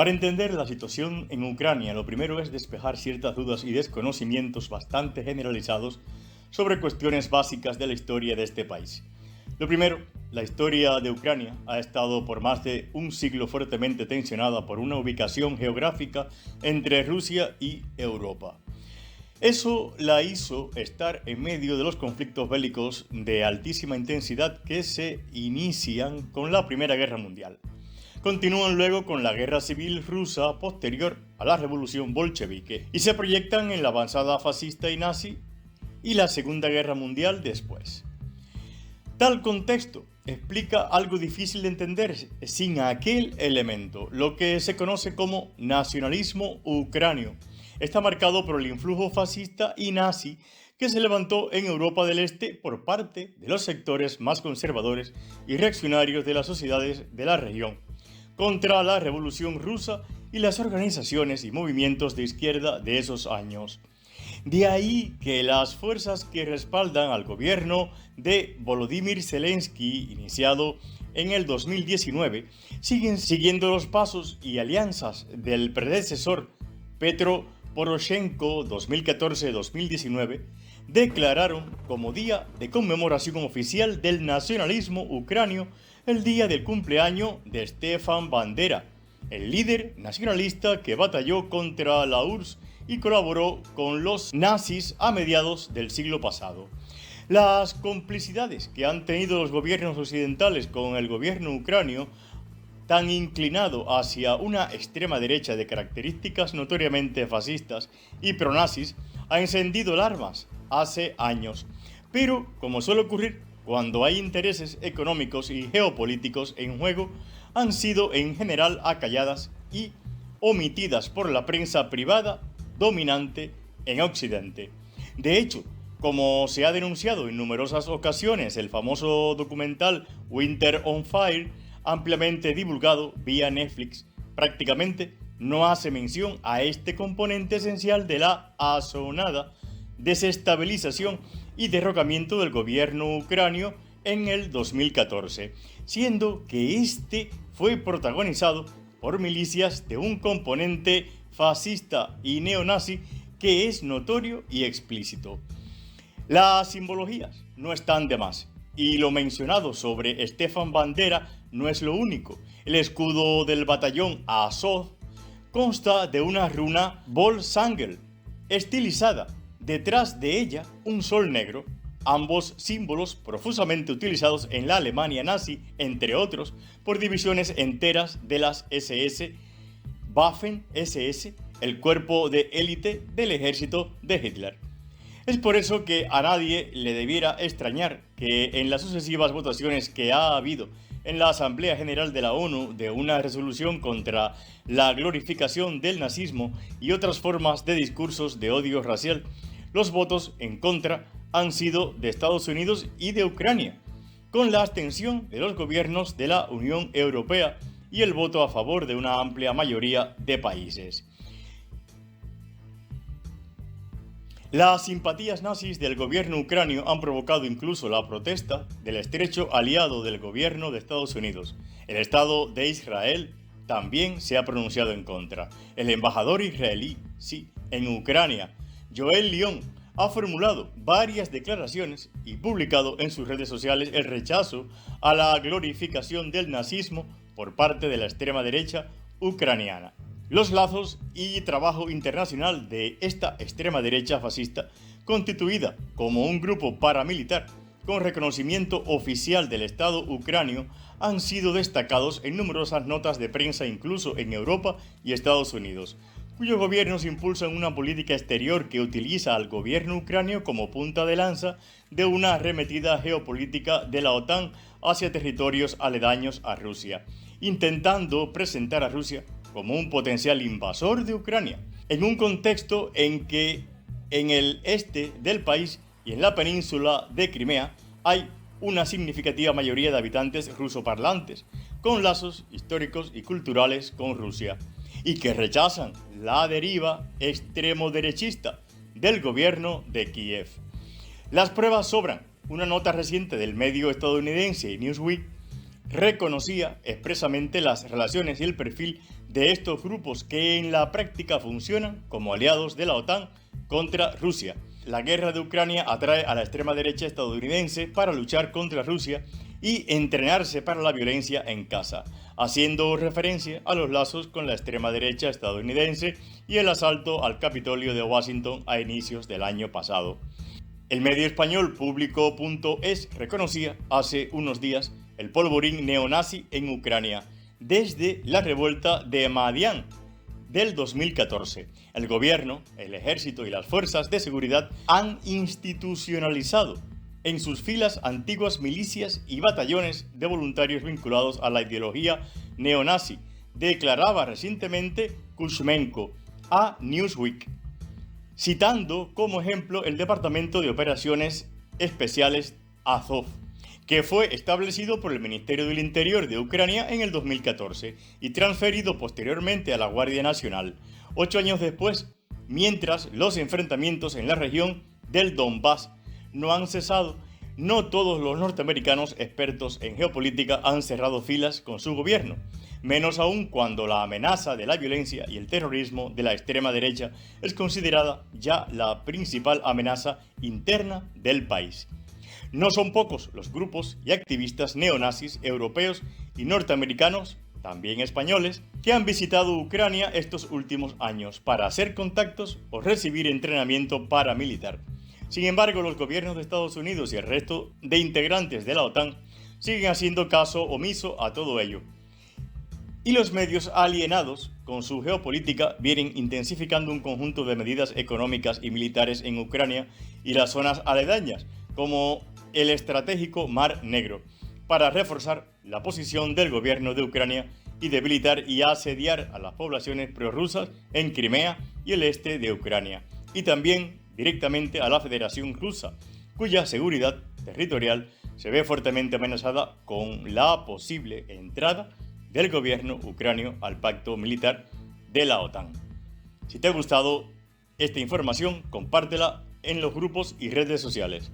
Para entender la situación en Ucrania, lo primero es despejar ciertas dudas y desconocimientos bastante generalizados sobre cuestiones básicas de la historia de este país. Lo primero, la historia de Ucrania ha estado por más de un siglo fuertemente tensionada por una ubicación geográfica entre Rusia y Europa. Eso la hizo estar en medio de los conflictos bélicos de altísima intensidad que se inician con la Primera Guerra Mundial. Continúan luego con la Guerra Civil Rusa posterior a la Revolución Bolchevique y se proyectan en la avanzada fascista y nazi y la Segunda Guerra Mundial después. Tal contexto explica algo difícil de entender sin aquel elemento, lo que se conoce como nacionalismo ucranio. Está marcado por el influjo fascista y nazi que se levantó en Europa del Este por parte de los sectores más conservadores y reaccionarios de las sociedades de la región, contra la Revolución Rusa y las organizaciones y movimientos de izquierda de esos años. De ahí que las fuerzas que respaldan al gobierno de Volodymyr Zelensky, iniciado en el 2019, siguen siguiendo los pasos y alianzas del predecesor Petro Poroshenko 2014-2019, declararon como día de conmemoración oficial del nacionalismo ucranio el día del cumpleaños de Stefan Bandera, el líder nacionalista que batalló contra la URSS y colaboró con los nazis a mediados del siglo pasado. Las complicidades que han tenido los gobiernos occidentales con el gobierno ucranio, tan inclinado hacia una extrema derecha de características notoriamente fascistas y pronazis, ha encendido alarmas hace años. Pero, como suele ocurrir cuando hay intereses económicos y geopolíticos en juego, han sido en general acalladas y omitidas por la prensa privada dominante en Occidente. De hecho, como se ha denunciado en numerosas ocasiones, el famoso documental Winter on Fire, ampliamente divulgado vía Netflix, prácticamente no hace mención a este componente esencial de la asonada desestabilización y derrocamiento del gobierno ucranio en el 2014, siendo que este fue protagonizado por milicias de un componente fascista y neonazi que es notorio y explícito. Las simbologías no están de más, y lo mencionado sobre Stefan Bandera no es lo único. El escudo del batallón Azov consta de una runa Volksangel estilizada, detrás de ella un sol negro, ambos símbolos profusamente utilizados en la Alemania nazi, entre otros, por divisiones enteras de las SS, Waffen-SS, el cuerpo de élite del ejército de Hitler. Es por eso que a nadie le debiera extrañar que en las sucesivas votaciones que ha habido en la Asamblea General de la ONU de una resolución contra la glorificación del nazismo y otras formas de discursos de odio racial, los votos en contra han sido de Estados Unidos y de Ucrania, con la abstención de los gobiernos de la Unión Europea y el voto a favor de una amplia mayoría de países. Las simpatías nazis del gobierno ucranio han provocado incluso la protesta del estrecho aliado del gobierno de Estados Unidos. El Estado de Israel también se ha pronunciado en contra. El embajador israelí, en Ucrania, Joel Lyon, ha formulado varias declaraciones y publicado en sus redes sociales el rechazo a la glorificación del nazismo por parte de la extrema derecha ucraniana. Los lazos y trabajo internacional de esta extrema derecha fascista, constituida como un grupo paramilitar con reconocimiento oficial del Estado ucranio, han sido destacados en numerosas notas de prensa incluso en Europa y Estados Unidos, cuyos gobiernos impulsan una política exterior que utiliza al gobierno ucranio como punta de lanza de una arremetida geopolítica de la OTAN hacia territorios aledaños a Rusia, intentando presentar a Rusia como un potencial invasor de Ucrania, en un contexto en que en el este del país y en la península de Crimea hay una significativa mayoría de habitantes rusoparlantes, con lazos históricos y culturales con Rusia, y que rechazan la deriva extremo-derechista del gobierno de Kiev. Las pruebas sobran. Una nota reciente del medio estadounidense Newsweek reconocía expresamente las relaciones y el perfil de estos grupos que en la práctica funcionan como aliados de la OTAN contra Rusia. La guerra de Ucrania atrae a la extrema derecha estadounidense para luchar contra Rusia y entrenarse para la violencia en casa, haciendo referencia a los lazos con la extrema derecha estadounidense y el asalto al Capitolio de Washington a inicios del año pasado. El medio español Público.es reconocía hace unos días el polvorín neonazi en Ucrania desde la revuelta de Maidan del 2014. El gobierno, el ejército y las fuerzas de seguridad han institucionalizado en sus filas antiguas milicias y batallones de voluntarios vinculados a la ideología neonazi, declaraba recientemente Kushmenko a Newsweek, citando como ejemplo el Departamento de Operaciones Especiales Azov, que fue establecido por el Ministerio del Interior de Ucrania en el 2014 y transferido posteriormente a la Guardia Nacional, 8 años después, mientras los enfrentamientos en la región del Donbass no han cesado. No todos los norteamericanos expertos en geopolítica han cerrado filas con su gobierno, menos aún cuando la amenaza de la violencia y el terrorismo de la extrema derecha es considerada ya la principal amenaza interna del país. No son pocos los grupos y activistas neonazis europeos y norteamericanos, también españoles, que han visitado Ucrania estos últimos años para hacer contactos o recibir entrenamiento paramilitar. Sin embargo, los gobiernos de Estados Unidos y el resto de integrantes de la OTAN siguen haciendo caso omiso a todo ello. Y los medios alienados con su geopolítica vienen intensificando un conjunto de medidas económicas y militares en Ucrania y las zonas aledañas, como el estratégico Mar Negro, para reforzar la posición del gobierno de Ucrania y debilitar y asediar a las poblaciones prorrusas en Crimea y el este de Ucrania, y también directamente a la Federación Rusa, cuya seguridad territorial se ve fuertemente amenazada con la posible entrada del gobierno ucranio al pacto militar de la OTAN. Si te ha gustado esta información, compártela en los grupos y redes sociales.